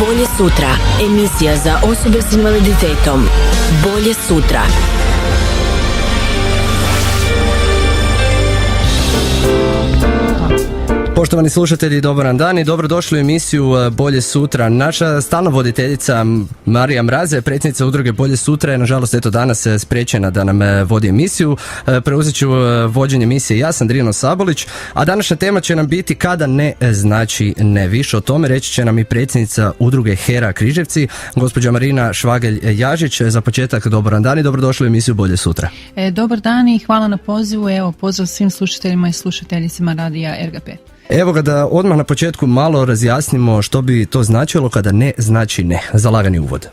Bolje sutra, emisija za osobe s invaliditetom. Bolje sutra. Poštovani slušatelji, dobar dan i dobrodošli u emisiju Bolje sutra. Naša stalna voditeljica Marija Mraze, predsjednica udruge Bolje sutra, je nažalost danas spriječena da nam vodi emisiju. Preuzet ću vođenje emisije ja, Sandrino Sabolić, a današnja tema će nam biti kada ne znači ne. Više o tome reći će nam i predsjednica udruge HERA Križevci, gospođa Marina Švagelj-Jažić. Za početak, dobar dan i dobrodošli u emisiju Bolje sutra. Dobar dan i hvala na pozivu. Evo, pozdrav svim slušateljima i slušateljicama radija RGP. Evo ga, da odmah na početku malo razjasnimo što bi to značilo kada ne znači ne. Za lagani uvod.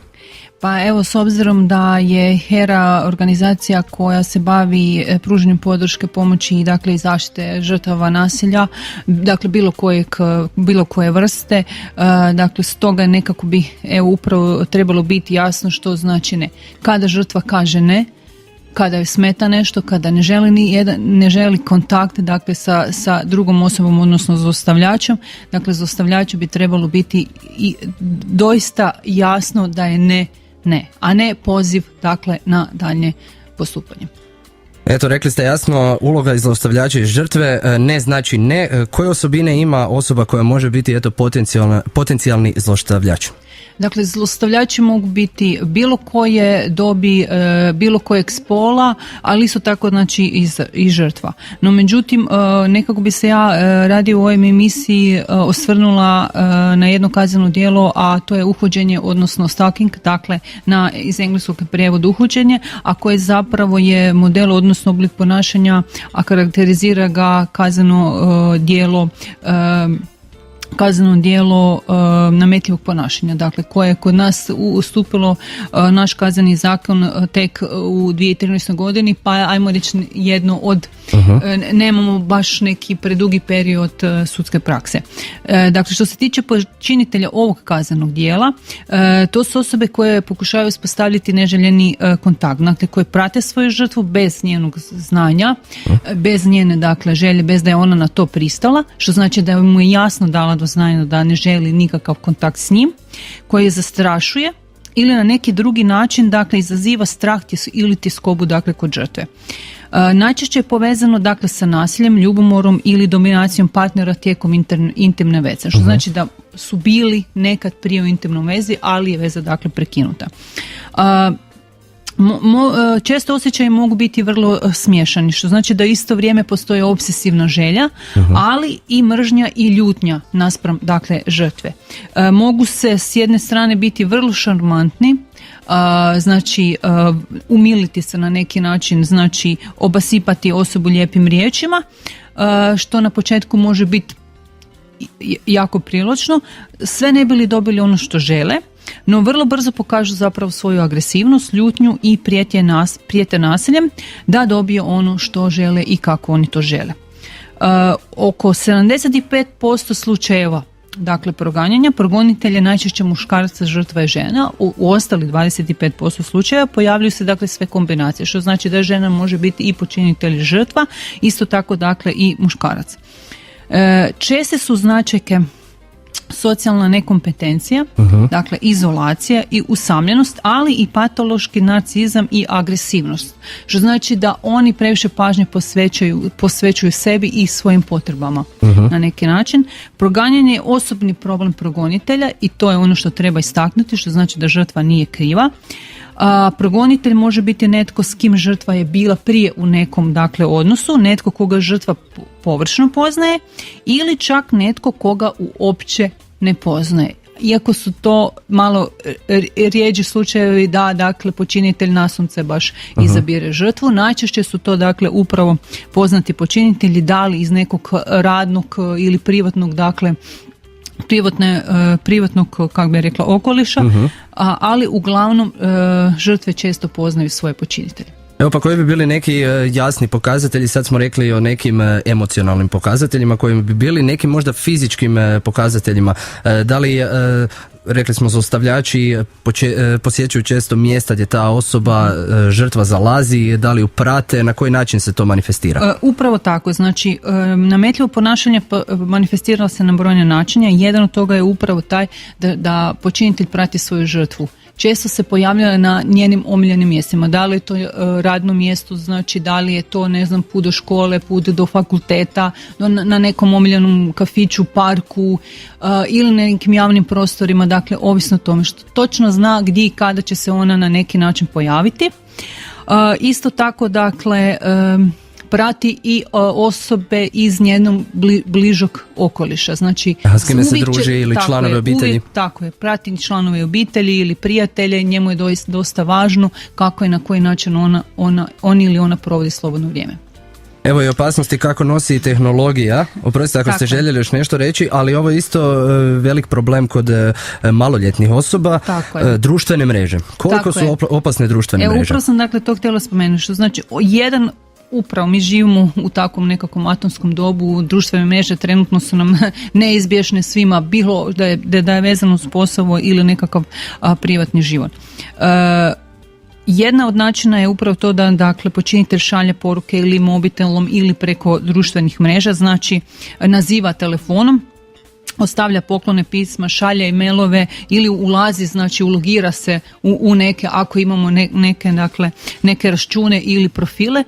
Pa evo, s obzirom da je HERA organizacija koja se bavi pružanjem podrške, pomoći i dakle i zaštite žrtava nasilja, dakle bilo koje vrste, dakle stoga nekako bi upravo trebalo biti jasno što znači ne. Kada žrtva kaže ne, kada joj smeta nešto, kada ne želi kontakt dakle sa drugom osobom, odnosno zlostavljačem, dakle zlostavljaču bi trebalo biti i doista jasno da je ne, a ne poziv dakle na daljnje postupanje. Eto, rekli ste jasno, uloga zlostavljača i žrtve ne znači ne. Koje osobine ima osoba koja može biti potencijalni zlostavljač? Dakle, zlostavljači mogu biti bilo koje dobi, bilo kojeg spola, ali isto tako znači i žrtva. No međutim, nekako bi se ja radi u ovoj emisiji osvrnula na jedno kazneno djelo, a to je uhođenje, odnosno stalking, dakle iz engleskog prijevod uhođenje, a koje zapravo je model, odnosno oblik ponašanja, a karakterizira ga kazneno djelo nametljivog ponašanja, dakle koje je kod nas ustupilo naš kazneni zakon tek u 2013. godini, pa ajmo reći jedno od nemamo baš neki predugi period sudske prakse. Dakle, što se tiče počinitelja ovog kaznenog djela, to su osobe koje pokušavaju uspostaviti neželjeni kontakt, dakle koje prate svoju žrtvu bez njenog znanja, bez njene dakle želje, bez da je ona na to pristala, što znači da mu je jasno dala do znanja da ne želi nikakav kontakt s njim, koji je zastrašuje ili na neki drugi način dakle izaziva strah ili tjeskobu dakle kod žrtve. Najčešće je povezano dakle sa nasiljem, ljubomorom ili dominacijom partnera tijekom intimne veze, što znači da su bili nekad prije u intimnom vezi, ali je veza dakle prekinuta. Često osjećaji mogu biti vrlo smiješani, što znači da isto vrijeme postoji obsesivna želja, ali i mržnja i ljutnja naspram dakle žrtve. Mogu se s jedne strane biti vrlo šarmantni, znači umiliti se na neki način, znači obasipati osobu lijepim riječima, što na početku može biti jako privlačno, sve ne bili dobili ono što žele, no vrlo brzo pokažu zapravo svoju agresivnost, ljutnju i prijete nasiljem da dobije ono što žele i kako oni to žele. Oko 75% slučajeva dakle proganjanja, progonitelj je najčešće muškarac, žrtva je žena. U ostalih 25% slučajeva pojavljuju se dakle sve kombinacije, što znači da žena može biti i počinitelj i žrtva, isto tako dakle i muškarac. Česte su značajke socijalna nekompetencija, dakle izolacija i usamljenost, ali i patološki narcizam i agresivnost, što znači da oni previše pažnje posvećuju sebi i svojim potrebama na neki način. Proganjanje je osobni problem progonitelja i to je ono što treba istaknuti, što znači da žrtva nije kriva. Progonitelj može biti netko s kim žrtva je bila prije u nekom dakle odnosu, netko koga žrtva površno poznaje ili čak netko koga uopće ne poznaje. Iako su to malo rijeđi slučajevi da dakle počinitelj nasumce baš izabire žrtvu, najčešće su to dakle upravo poznati počinitelji, da li iz nekog radnog ili privatnog dakle privatnog, kako bih rekla, okoliša, ali uglavnom žrtve često poznaju svoje počinitelje. Evo pa koji bi bili neki jasni pokazatelji, sad smo rekli o nekim emocionalnim pokazateljima, koji bi bili nekim možda fizičkim pokazateljima, da li rekli smo zlostavljači posjećuju često mjesta gdje ta osoba, žrtva zalazi, da li ju prate, na koji način se to manifestira? Upravo tako, znači nametljivo ponašanje manifestiralo se na brojne načine, jedan od toga je upravo taj da počinitelj prati svoju žrtvu. Često se pojavljaju na njenim omiljenim mjestima. Da li je to radno mjesto, znači da li je to, ne znam, put do škole, put do fakulteta, na nekom omiljenom kafiću, parku ili na nekim javnim prostorima, dakle ovisno o tome što točno zna gdje i kada će se ona na neki način pojaviti. Isto tako, dakle, prati i osobe iz njenog bližog okoliša. Znači, s kime se druži ili članove obitelji? Tako je, prati članove obitelji ili prijatelje, njemu je dosta važno kako i na koji način on ili ona provodi slobodno vrijeme. Evo i opasnosti kako nosi tehnologija. Oprostite ako ste željeli još nešto reći, ali ovo je isto velik problem kod maloljetnih osoba. Društvene mreže. Koliko su opasne društvene mreže? Upravo sam dakle to htjela spomenuti. Što znači, upravo mi živimo u takvom nekakvom atomskom dobu, društvene mreže trenutno su nam neizbježne svima, bilo da je vezano uz posao ili nekakav privatni život. Jedna od načina je upravo to da, dakle, počinitelj šalje poruke ili mobitelom ili preko društvenih mreža, znači naziva telefonom, ostavlja poklone, pisma, šalje e-mailove ili ulazi, znači ulogira se u neke, ako imamo neke račune ili profile,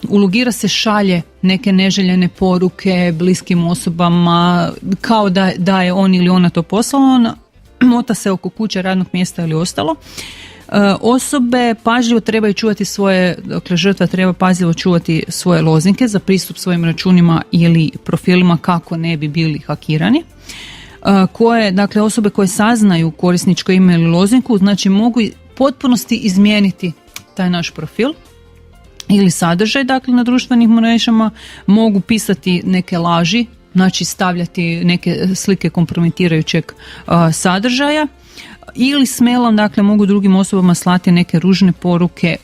ulogira se, šalje neke neželjene poruke bliskim osobama kao da je on ili ona to poslala, mota se oko kuće, radnog mjesta ili ostalo. Osobe pažljivo trebaju čuvati svoje, dakle žrtva treba pažljivo čuvati svoje lozinke za pristup svojim računima ili profilima kako ne bi bili hakirani. Dakle, osobe koje saznaju korisničko ime ili lozinku, znači mogu potpunosti izmijeniti taj naš profil ili sadržaj, dakle na društvenim mrežama, mogu pisati neke laži, znači stavljati neke slike kompromitirajućeg sadržaja, ili s mailom, dakle, mogu drugim osobama slati neke ružne poruke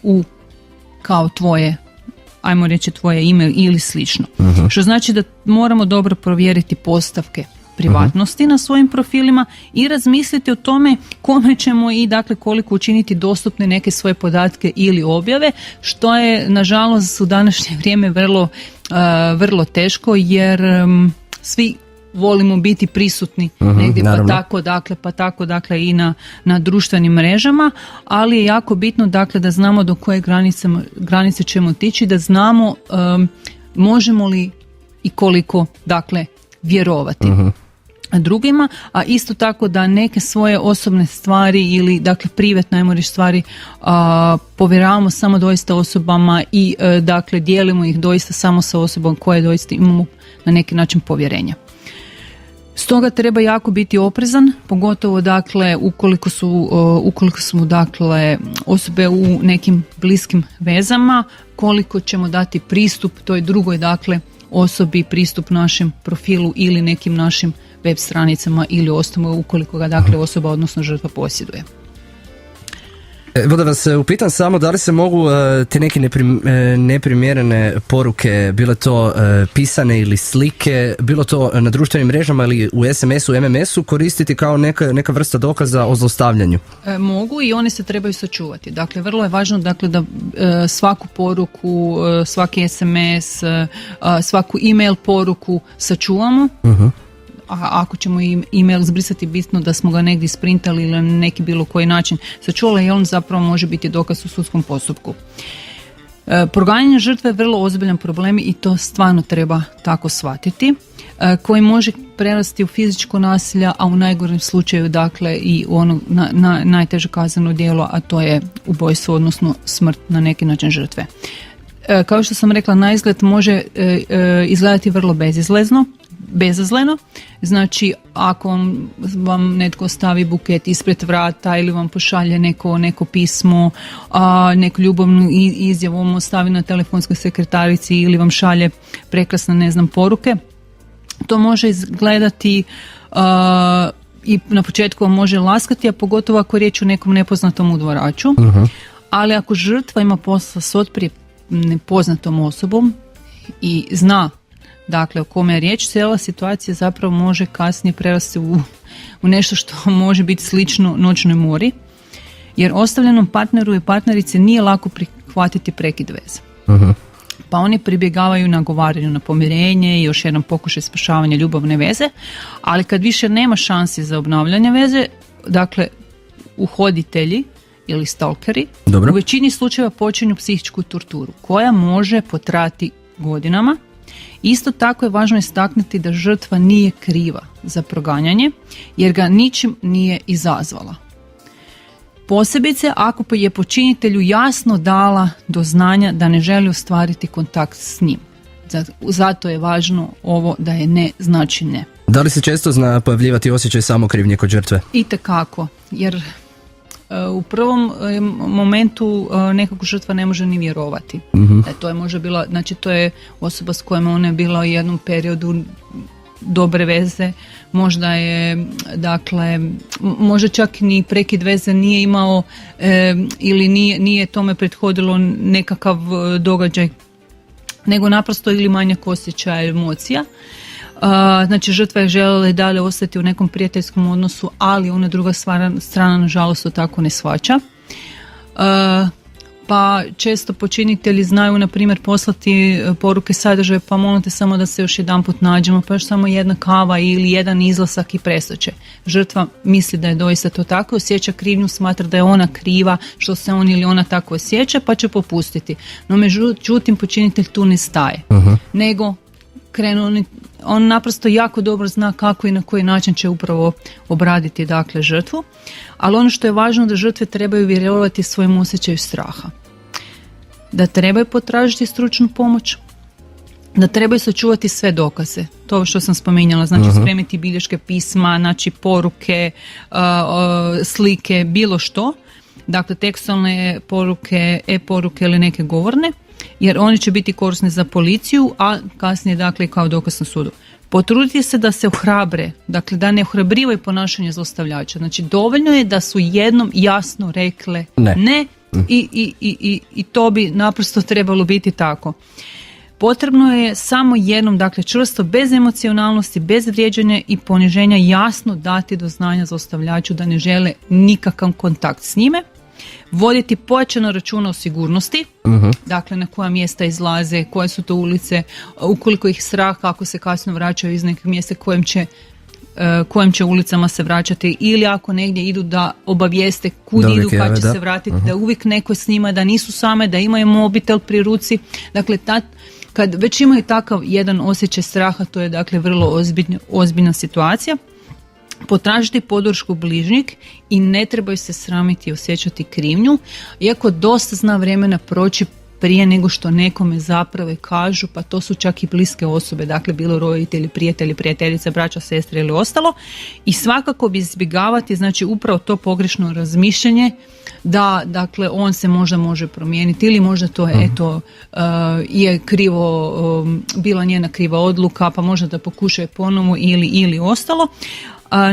kao tvoje, ajmo reći tvoje ime ili slično. Uh-huh. Što znači da moramo dobro provjeriti postavke privatnosti na svojim profilima i razmisliti o tome kome ćemo i dakle koliko učiniti dostupne neke svoje podatke ili objave, što je nažalost u današnje vrijeme vrlo teško, jer svi volimo biti prisutni negdje, pa tako dakle i na društvenim mrežama, ali je jako bitno dakle da znamo do koje granice ćemo otići, da znamo možemo li i koliko dakle vjerovati drugima, a isto tako da neke svoje osobne stvari ili dakle privatne, ajmo reći, stvari povjeravamo samo doista osobama i dakle dijelimo ih doista samo sa osobom koje doista imamo na neki način povjerenja. Stoga treba jako biti oprezan, pogotovo dakle ukoliko su dakle osobe u nekim bliskim vezama, koliko ćemo dati pristup toj drugoj dakle osobi, pristup našem profilu ili nekim našim web stranicama ili ostalo ukoliko ga dakle osoba odnosno žrtva posjeduje. Evo da vas upitam samo, da li se mogu te neke neprimjerene poruke, bilo to pisane ili slike, bilo to na društvenim mrežama ili u SMS-u, MMS-u, koristiti kao neka vrsta dokaza o zlostavljanju? Mogu i one se trebaju sačuvati. Dakle, vrlo je važno dakle, da svaku poruku, svaki SMS, svaku e-mail poruku sačuvamo. A ako ćemo e-mail zbrisati, bitno da smo ga negdje sprintali ili na neki bilo koji način sačuvali, jer on zapravo može biti dokaz u sudskom postupku. Proganjanje žrtve je vrlo ozbiljan problem i to stvarno treba tako shvatiti, koji može prerasti u fizičko nasilje, a u najgorem slučaju dakle i ono najteže kazneno djelo, a to je ubojstvo, odnosno smrt na neki način žrtve. Kao što sam rekla, na izgled može izgledati vrlo bezazleno, znači ako vam netko stavi buket ispred vrata ili vam pošalje neko pismo, neku ljubavnu izjavu vam ostavi na telefonskoj sekretarici ili vam šalje prekrasne poruke, to može izgledati i na početku vam može laskati, a pogotovo ako je riječ o nekom nepoznatom udvaraču. ali ako žrtva ima posla s otprije nepoznatom osobom i zna dakle o kome je riječ, cijela situacija zapravo može kasnije prerasti u nešto što može biti slično noćnoj mori, jer ostavljenom partneru i partnerici nije lako prihvatiti prekid veze. Pa oni pribjegavaju nagovaranju na pomirenje i još jedan pokušaj spašavanja ljubavne veze, ali kad više nema šansi za obnavljanje veze, dakle uhoditelji ili stalkeri u većini slučajeva počinju psihičku torturu koja može potrajati godinama. Isto tako je važno istaknuti da žrtva nije kriva za proganjanje jer ga ničim nije izazvala. Posebice ako je počinitelju jasno dala do znanja da ne želi ostvariti kontakt s njim. Zato je važno ovo da je ne znači ne. Da li se često zna pojavljivati osjećaj samokrivnje kod žrtve? Itekako, jer u prvom momentu nekako žrtva ne može ni vjerovati. To je možda bila, znači to je osoba s kojom ona je bila u jednom periodu dobre veze, možda je, dakle, možda čak ni prekid veze nije imao ili nije tome prethodilo nekakav događaj, nego naprosto ili manjak osjećaja, emocija. Znači žrtva je željela i dalje ostati u nekom prijateljskom odnosu, ali ona druga strana nažalost to tako ne shvaća. Pa često počinitelji znaju na primjer poslati poruke sadržaja, pa molite samo da se još jedanput nađemo, pa još samo jedna kava ili jedan izlasak i prestaće. Žrtva misli da je doista to tako, osjeća krivnju, smatra da je ona kriva što se on ili ona tako osjeća, pa će popustiti. No međutim počinitelj tu ne staje, nego on naprosto jako dobro zna kako i na koji način će upravo obraditi dakle žrtvu, ali ono što je važno da žrtve trebaju vjerovati svojim osjećaju straha, da trebaju potražiti stručnu pomoć, da trebaju sačuvati sve dokaze, to što sam spominjala, znači spremiti bilješke, pisma, znači poruke, slike, bilo što, dakle tekstualne poruke, e-poruke ili neke govorne, jer oni će biti korisni za policiju, a kasnije dakle kao dokaz na sudu. Potrudite se da se ohrabre, dakle da ne ohrabrivaju ponašanje zlostavljača. Znači dovoljno je da su jednom jasno rekle ne i to bi naprosto trebalo biti tako. Potrebno je samo jednom, dakle čvrsto, bez emocionalnosti, bez vrijeđanja i poniženja jasno dati do znanja zlostavljaču da ne žele nikakav kontakt s njime. Voditi pojačano računa o sigurnosti, dakle na koja mjesta izlaze, koje su to ulice, ukoliko ih strah ako se kasno vraćaju iz nekog mjesta kojim će ulicama se vraćati, ili ako negdje idu da obavijeste kud idu, kad će se vratiti, da uvijek neko s njima, da nisu same, da imaju mobitel pri ruci. Dakle, kad već imaju takav jedan osjećaj straha, to je dakle vrlo ozbiljna situacija. Potražiti podršku bližnjeg i ne trebaju se sramiti i osjećati krivnju, iako dosta zna vremena proći prije nego što nekome zapravo kažu, pa to su čak i bliske osobe, dakle bilo roditelji, prijatelji, prijateljice, braća, sestre ili ostalo, i svakako bi izbjegavati znači upravo to pogrešno razmišljanje da dakle on se možda može promijeniti ili možda to je krivo, bila njena kriva odluka, pa možda da pokušaju ponovo ili ostalo.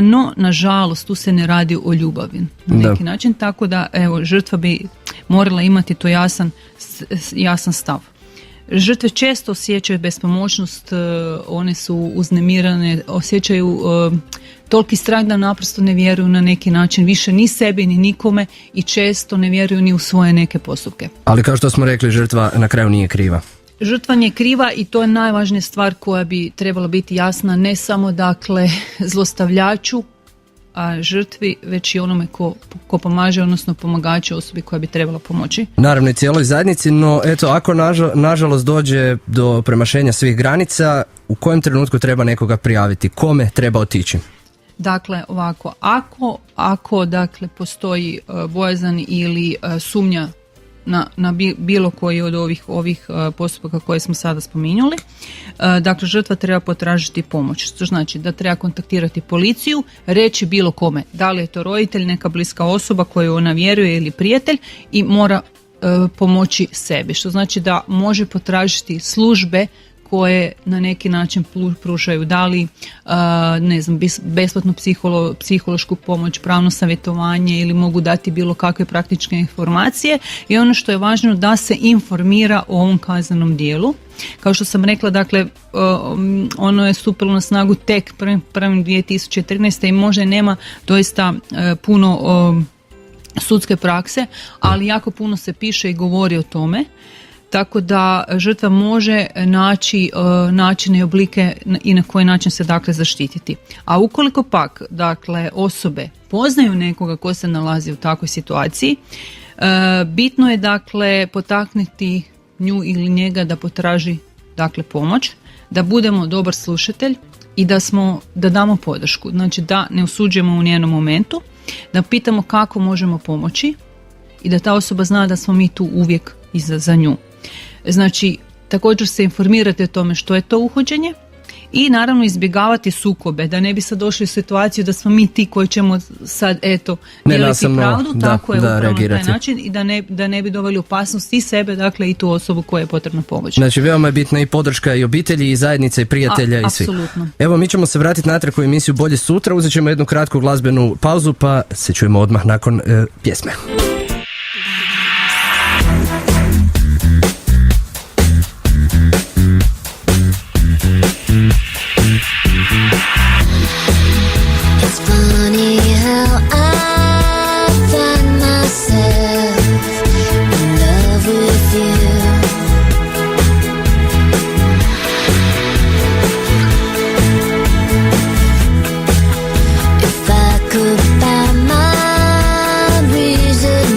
No, nažalost, tu se ne radi o ljubavi na neki način, tako da evo, žrtva bi morala imati to jasan stav. Žrtve često osjećaju bespomoćnost, one su uznemirane, osjećaju toliki strah da naprosto ne vjeruju na neki način više ni sebi ni nikome i često ne vjeruju ni u svoje neke postupke. Ali kao što smo rekli, žrtva na kraju nije kriva. Žrtva nije kriva i to je najvažnija stvar koja bi trebala biti jasna ne samo dakle zlostavljaču, a žrtvi, već i onome ko pomaže, odnosno pomagače osobi koja bi trebala pomoći. Naravno i cijeloj zajednici, no eto, ako nažalost dođe do premašenja svih granica, u kojem trenutku treba nekoga prijaviti? Kome treba otići? Dakle, ovako, ako dakle postoji bojazan ili sumnja na bilo koji od ovih postupaka koje smo sada spominjali, dakle žrtva treba potražiti pomoć, što znači da treba kontaktirati policiju, reći bilo kome, da li je to roditelj, neka bliska osoba koju ona vjeruje ili prijatelj, i mora pomoći sebi, što znači da može potražiti službe koje na neki način pružaju, da li ne znam, besplatnu psihološku pomoć, pravno savjetovanje ili mogu dati bilo kakve praktične informacije. I ono što je važno, da se informira o ovom kaznenom dijelu. Kao što sam rekla, dakle, ono je stupilo na snagu tek 1.1.2013. i možda nema doista puno sudske prakse, ali jako puno se piše i govori o tome. Tako da žrtva može naći načine i oblike i na koji način se dakle zaštititi. A ukoliko pak dakle osobe poznaju nekoga ko se nalazi u takvoj situaciji, bitno je dakle potaknuti nju ili njega da potraži dakle pomoć, da budemo dobar slušatelj i da damo podršku. Znači da ne osuđujemo u nijednom momentu, da pitamo kako možemo pomoći i da ta osoba zna da smo mi tu uvijek za nju. Znači, također se informirate o tome što je to uhođenje i naravno izbjegavati sukobe, da ne bi sad došli u situaciju da smo mi ti koji ćemo sad dijeliti pravdu, tako je upravo na taj način i da ne bi doveli opasnost i sebe, dakle i tu osobu koja je potrebna pomoć. Znači, veoma je bitna i podrška i obitelji i zajednice i prijatelja i svih. Apsolutno. Evo, mi ćemo se vratiti natrag u emisiju Bolje sutra, uzet ćemo jednu kratku glazbenu pauzu, pa se čujemo odmah nakon pjesme. It's funny how I find myself in love with you. If I could find my reason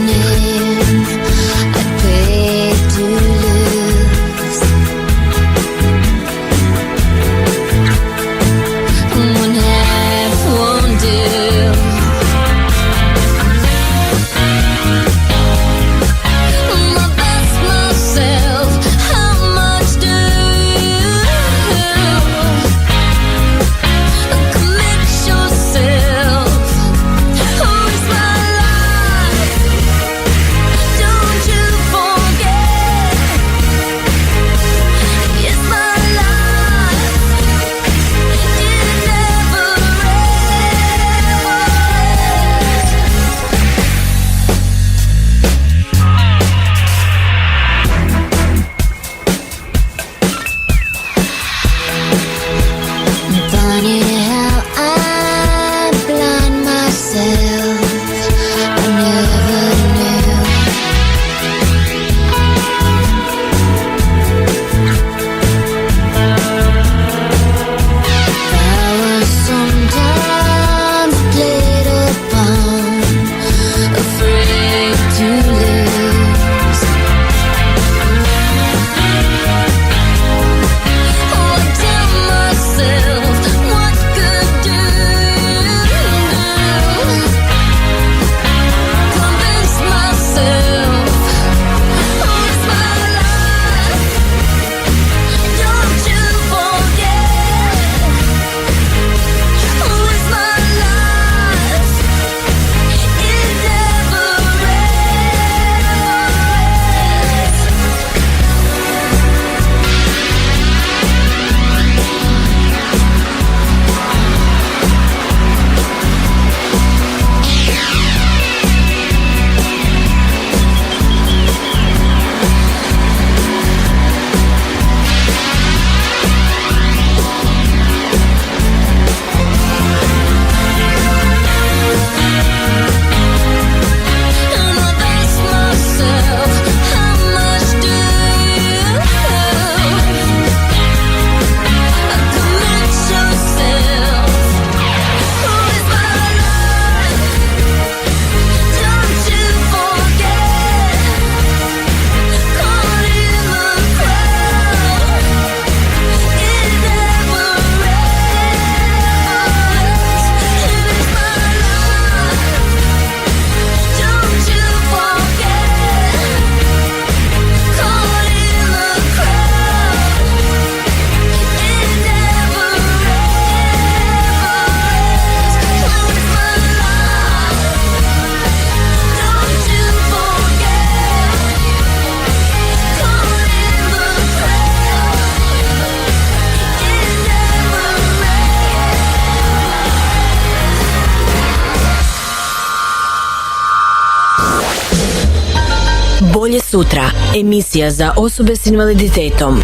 Bolje sutra, emisija za osobe s invaliditetom.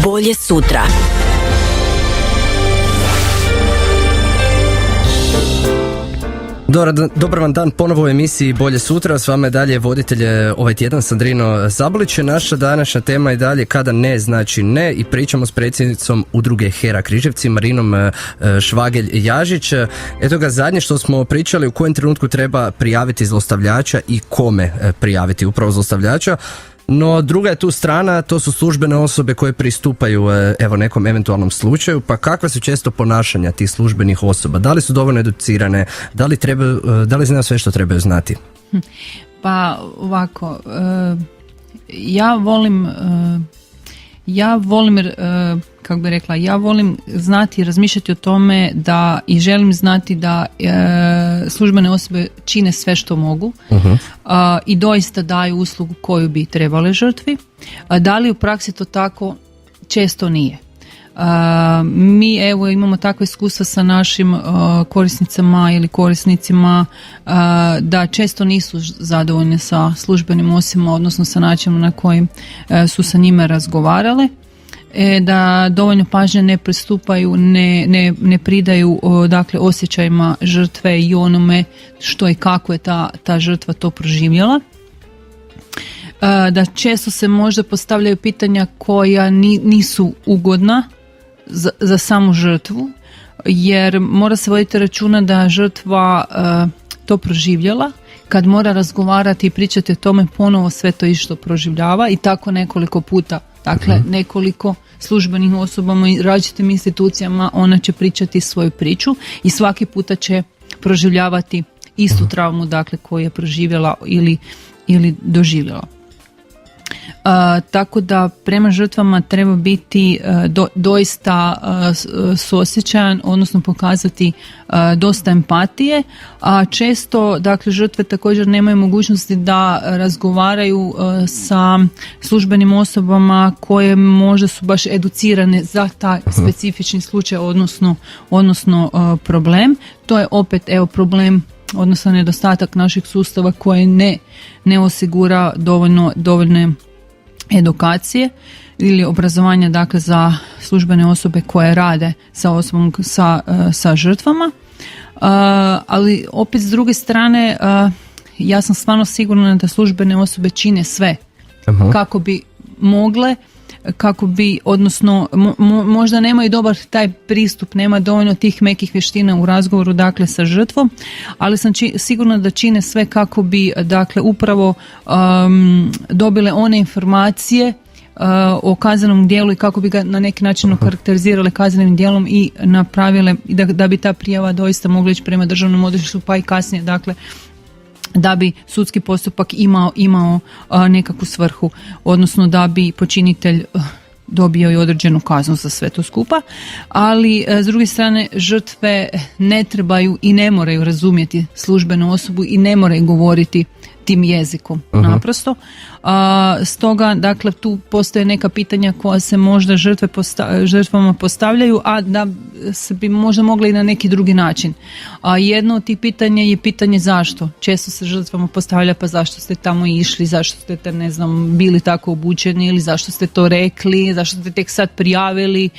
Bolje sutra. Dobar vam dan ponovo u emisiji Bolje sutra. S vama je dalje voditelj ovaj tjedan Sandrino Zabolić. Naša današnja tema je dalje kada ne znači ne i pričamo s predsjednicom udruge Hera Križevci Marinom Švagelj-Jažić. Eto ga, zadnje što smo pričali, u kojem trenutku treba prijaviti zlostavljača i kome prijaviti upravo zlostavljača. No druga je tu strana, to su službene osobe koje pristupaju evo nekom eventualnom slučaju, pa kakva su često ponašanja tih službenih osoba? Da li su dovoljno educirane? Da li znaju sve što trebaju znati? Pa ovako, ja volim znati i razmišljati o tome da i želim znati da službene osobe čine sve što mogu i doista daju uslugu koju bi trebale žrtvi. Da li u praksi to tako? Često nije. Mi evo imamo takve iskustva sa našim korisnicama ili korisnicima da često nisu zadovoljne sa službenim osobama, odnosno sa načinom na kojim su sa njima razgovarale, da dovoljno pažnje ne pristupaju, ne pridaju dakle osjećajima žrtve i onome što i kako je ta žrtva to proživjela. Da često se možda postavljaju pitanja koja nisu ugodna za samu žrtvu, jer mora se voditi računa da žrtva to proživjela, kad mora razgovarati i pričati o tome ponovo sve to isto proživljava i tako nekoliko puta. Dakle, nekoliko službenih osobama i različitim institucijama ona će pričati svoju priču i svaki puta će proživljavati istu traumu, dakle, koju je proživjela ili doživjela. Tako da prema žrtvama treba biti doista suosjećajan, odnosno pokazati dosta empatije, a često dakle žrtve također nemaju mogućnosti da razgovaraju sa službenim osobama koje možda su baš educirane za taj specifični slučaj, odnosno problem. To je opet problem, odnosno nedostatak našeg sustava koji ne osigura dovoljne edukacije ili obrazovanja dakle za službene osobe koje rade sa osobom sa žrtvama, ali opet s druge strane ja sam stvarno sigurna da službene osobe čine sve kako bi mogle, kako bi, odnosno možda nemaju dobar taj pristup, nema dovoljno tih mekih vještina u razgovoru dakle sa žrtvom, ali sam sigurna da čine sve kako bi dakle upravo dobile one informacije o kaznenom djelu i kako bi ga na neki način okarakterizirale kaznenim djelom i napravile da bi ta prijava doista mogla ići prema državnom odvjetništvu pa i kasnije dakle da bi sudski postupak imao nekakvu svrhu, odnosno da bi počinitelj dobio i određenu kaznu za sve to skupa, ali s druge strane žrtve ne trebaju i ne moraju razumjeti službenu osobu i ne moraju govoriti tim jezikom, naprosto. Stoga, dakle, tu postoje neka pitanja koja se možda žrtvama postavljaju, a da se bi možda mogli i na neki drugi način. Jedno od tih pitanja je pitanje zašto. Često se žrtvama postavlja pa zašto ste tamo išli, zašto ste bili tako obučeni ili zašto ste to rekli, zašto ste tek sad prijavili.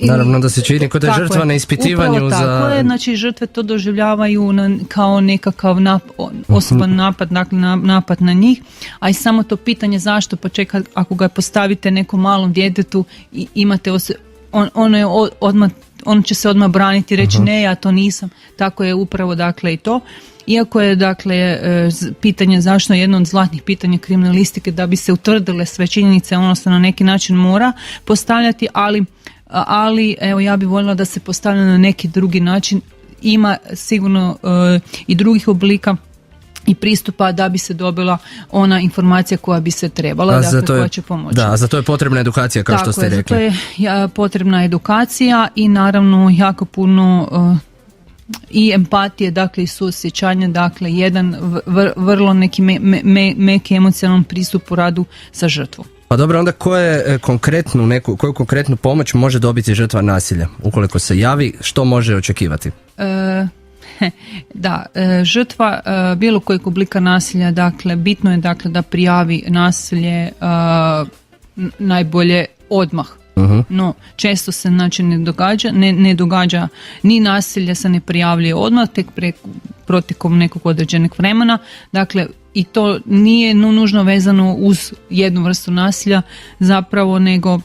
Naravno da se čini kod je žrtva na ispitivanju. Upravo tako je, znači žrtve to doživljavaju kao nekakav osoban napad, dakle napad na njih, a i samo to pitanje zašto, pa čeka, ako ga postavite nekom malom djetetu i imate on će se odmah braniti i reći ne, ja to nisam. Tako je upravo dakle i to. Iako je dakle pitanje zašto jedno od zlatnih pitanja kriminalistike da bi se utvrdile sve činjenice, ono se na neki način mora postavljati, ali evo ja bih voljela da se postavlja na neki drugi način. Ima sigurno i drugih oblika i pristupa da bi se dobila ona informacija koja bi se trebala, dakle koja će pomoći. Da, za to je potrebna edukacija kao što ste rekli. Tako je, za to je potrebna edukacija i naravno jako puno i empatije, dakle i suosjećanja, dakle jedan vrlo neki meki emocionalan pristup u radu sa žrtvom. Pa dobro, onda koju konkretnu pomoć može dobiti žrtva nasilja? Ukoliko se javi, što može očekivati? Da, žrtva bilo kojeg oblika nasilja, dakle, bitno je dakle da prijavi nasilje najbolje odmah. No, često se znači ne događa ni nasilje se ne prijavljuje odmah, tek protekom nekog određenog vremena. Dakle, i to nije nužno vezano uz jednu vrstu nasilja zapravo, nego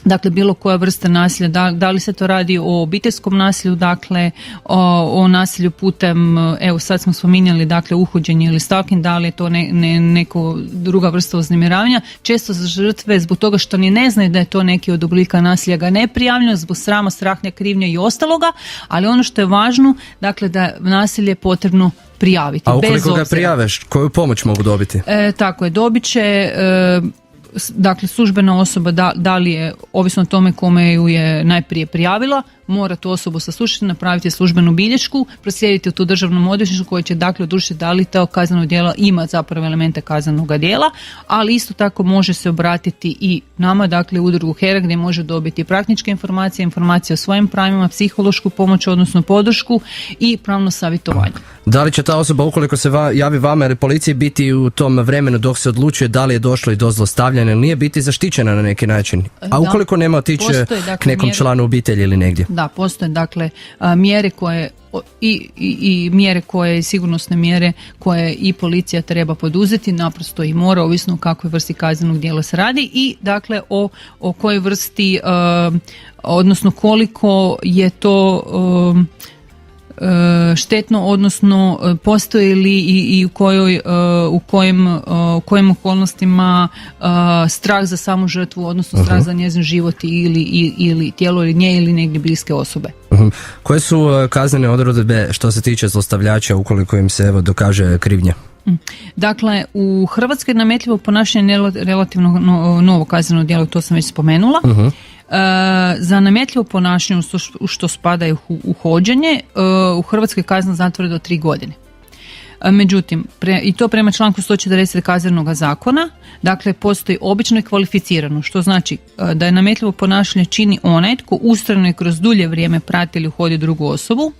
dakle bilo koja vrsta nasilja, da li se to radi o obiteljskom nasilju, dakle o nasilju putem, evo sad smo spominjali dakle uhođenje ili stalking, da li je to neko druga vrsta uznemiravanja. Često za žrtve zbog toga što ni ne znaju da je to neki od oblika nasilja ga ne prijavljaju, zbog srama, strahnja, krivnje i ostaloga, ali ono što je važno, dakle da nasilje je potrebno prijaviti. A ukoliko ga prijaveš, koju pomoć mogu dobiti? Tako je, dobit će dakle službena osoba, da li je, ovisno o tome kome ju je najprije prijavila, mora tu osobu saslušati, napraviti službenu bilješku, proslijediti u tu državnom odvjetništvu koje će dakle odlučiti da li to kazneno djelo ima zapravo elemente kaznenoga djela, ali isto tako može se obratiti i nama, dakle udrugu HERA, gdje može dobiti praktičke informacije o svojim pravima, psihološku pomoć, odnosno podršku i pravno savjetovanje. Da li će ta osoba, ukoliko se javi vama ili policiji, biti u tom vremenu dok se odlučuje da li je došlo i do zlostavljanja ili nije, biti zaštićena na neki način? A ukoliko nema otići k nekom članu obitelji ili negdje? Da, postoje dakle mjere koje i mjere koje, sigurnosne mjere koje i policija treba poduzeti, naprosto i mora, ovisno o kakvoj vrsti kaznenog djela se radi i dakle o kojoj vrsti, odnosno koliko je to štetno, odnosno postoji li i u kojim okolnostima strah za samu žrtvu, odnosno strah za njezin život ili tijelo ili nje ili negdje bliske osobe. Koje su kaznene odredbe što se tiče zlostavljača ukoliko im se dokaže krivnja? Dakle, u Hrvatskoj nametljivo ponašanje je relativno novo kazneno djelo, to sam već spomenula. Za nametljivo ponašanje u što spada i uhođenje, u Hrvatskoj kazna zatvora do 3 godine. Međutim, i to prema članku 140 Kaznenog zakona, dakle postoji obično i kvalificirano, što znači da je nametljivo ponašanje čini onaj tko ustrajno i kroz dulje vrijeme prati ili uhodi drugu osobu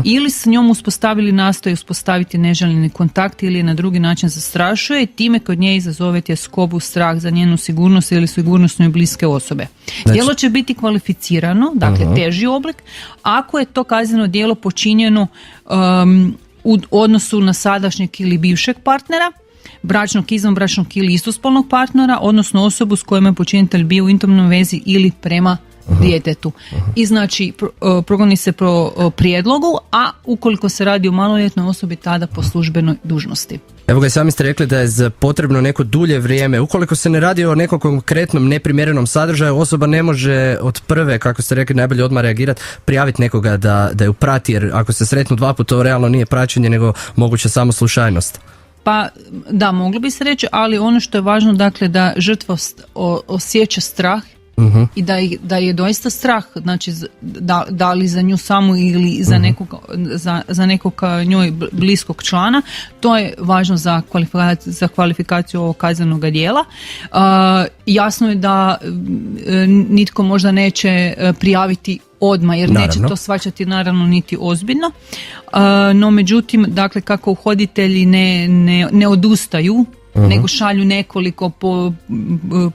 ili s njom uspostavili, nastoji uspostaviti neželjeni kontakt ili na drugi način zastrašuje i time kod nje izazove tjeskobu, strah za njenu sigurnost ili sigurnost njoj bliske osobe. Djelo će biti kvalificirano, dakle teži oblik, ako je to kazneno djelo počinjeno u odnosu na sadašnjeg ili bivšeg partnera, bračnog, izvanbračnog ili istospolnog partnera, odnosno osobu s kojom je počinitelj bio u intimnoj vezi ili prema djetetu. I znači progoni se po prijedlogu, a ukoliko se radi o maloljetnoj osobi, tada po službenoj dužnosti. Evo ga, sami ste rekli da je potrebno neko dulje vrijeme. Ukoliko se ne radi o nekom konkretnom neprimjerenom sadržaju, osoba ne može od prve, kako ste rekli, najbolje odmah reagirati, prijaviti nekoga da ju prati, jer ako se sretnu 2 puta, to realno nije praćenje, nego moguća samo slučajnost. Pa da, moglo bi se reći, ali ono što je važno, dakle, da žrtva osjeća strah i da je doista strah, znači da li za nju samu ili za nekog njoj bliskog člana, to je važno za kvalifikaciju ovog kaznenog djela. Jasno je da nitko možda neće prijaviti odmah, jer neće to shvaćati naravno niti ozbiljno, no međutim, dakle, kako uhoditelji ne odustaju, nego šalju nekoliko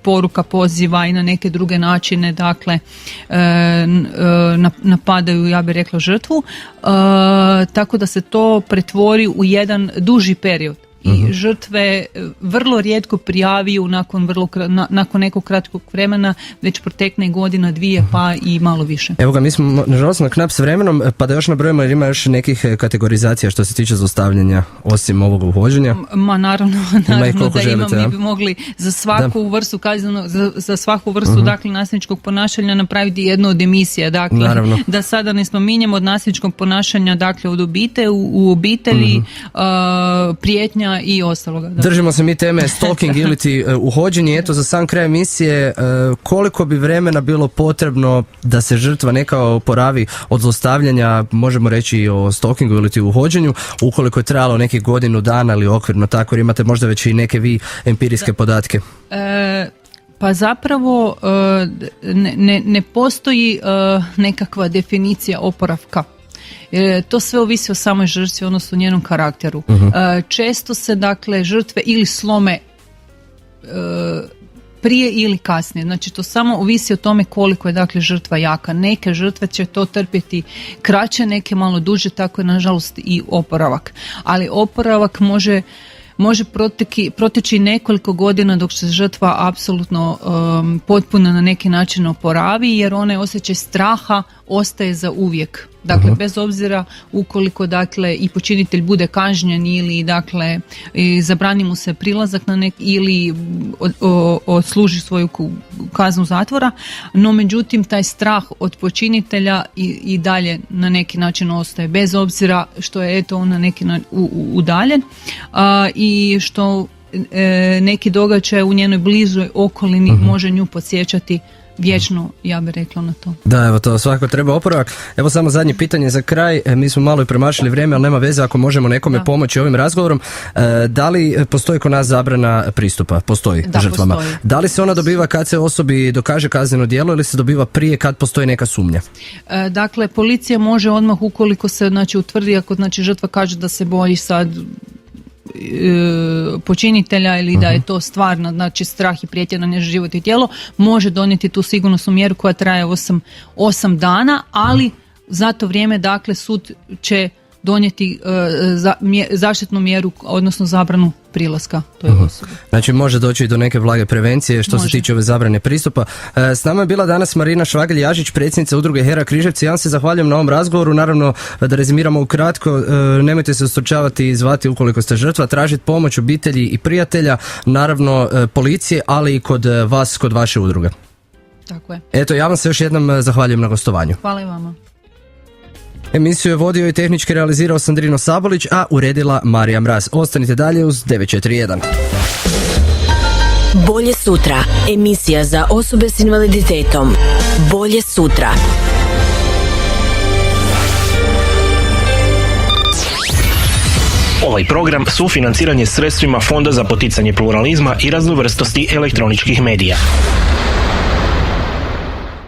poruka, poziva i na neke druge načine, dakle, napadaju, ja bih rekla, žrtvu, tako da se to pretvori u jedan duži period. I žrtve vrlo rijetko prijaviju nakon nekog kratkog vremena, već protekne godina, 2, pa i malo više. Evo ga, mi smo nažalost na knap s vremenom, pa da još nabrojimo, jer ima još nekih kategorizacija što se tiče zlostavljanja osim ovog uhođenja. Naravno da želite, mi bi mogli za svaku vrstu kaznenog, za svaku vrstu dakle nasilničkog ponašanja napraviti jednu od emisija, dakle da sada ne spominjemo od nasilničkog ponašanja, dakle od u obitelji, prijetnja i ostaloga. Da. Držimo se mi teme stalking ili uhođenje. Eto, za sam kraj emisije, koliko bi vremena bilo potrebno da se žrtva neka oporavi od zlostavljanja, možemo reći o stalkingu ili uhođenju, ukoliko je trajalo nekih godinu dana ili okvirno tako, jer imate možda već i neke vi empirijske podatke? Pa zapravo ne postoji nekakva definicija oporavka. To sve ovisi o samoj žrtvi, odnosno njenom karakteru. Često se dakle žrtve ili slome prije ili kasnije. Znači to samo ovisi o tome koliko je dakle žrtva jaka. Neke žrtve će to trpjeti kraće, neke malo duže, tako je nažalost i oporavak. Ali oporavak može proteći nekoliko godina dok se žrtva apsolutno potpuno na neki način oporavi, jer onaj osjećaj straha ostaje za uvijek. Dakle, bez obzira ukoliko dakle i počinitelj bude kažnjen ili dakle zabrani mu se prilazak na ili odsluži svoju kaznu zatvora, no međutim taj strah od počinitelja i dalje na neki način ostaje, bez obzira što je eto on na neki način udaljen i što neki događaj u njenoj bližoj okolini može nju podsjećati vječno, ja bih rekla na to. Da, evo to svakako treba oporavak. Evo samo zadnje pitanje za kraj, mi smo malo i premašili vrijeme, ali nema veze ako možemo nekome pomoći ovim razgovorom. Da li postoji kod nas zabrana pristupa? Postoji žrtvama. Postoji. Da li se ona dobiva kad se osobi dokaže kazneno djelo ili se dobiva prije kad postoji neka sumnja? Dakle, policija može odmah ukoliko se utvrdi, ako žrtva kaže da se boji sad počinitelja ili da je to stvarno strah i prijetnja na njezin život i tijelo, može donijeti tu sigurnosnu mjeru koja traje 8 dana, ali za to vrijeme dakle sud će donijeti zaštitnu mjeru, odnosno zabranu prilaska toj osobi. Znači može doći do neke blage prevencije što se tiče ove zabrane pristupa. S nama je bila danas Marina Švagelj-Jažić, predsjednica udruge Hera Križevci. Ja vam se zahvaljujem na ovom razgovoru. Naravno, da rezimiramo ukratko, nemojte se ustručavati i zvati ukoliko ste žrtva, tražiti pomoć obitelji i prijatelja, naravno policije, ali i kod vas, kod vaše udruge. Tako je. Eto, ja vam se još jednom zahvaljujem na gostovanju. Hvala i vama. Emisiju je vodio i tehnički realizirao Sandrino Sabolić, a uredila Marija Mraz. Ostanite dalje uz 941. Bolje sutra. Emisija za osobe s invaliditetom. Bolje sutra. Ovaj program sufinanciran je sredstvima Fonda za poticanje pluralizma i raznovrsnosti elektroničkih medija.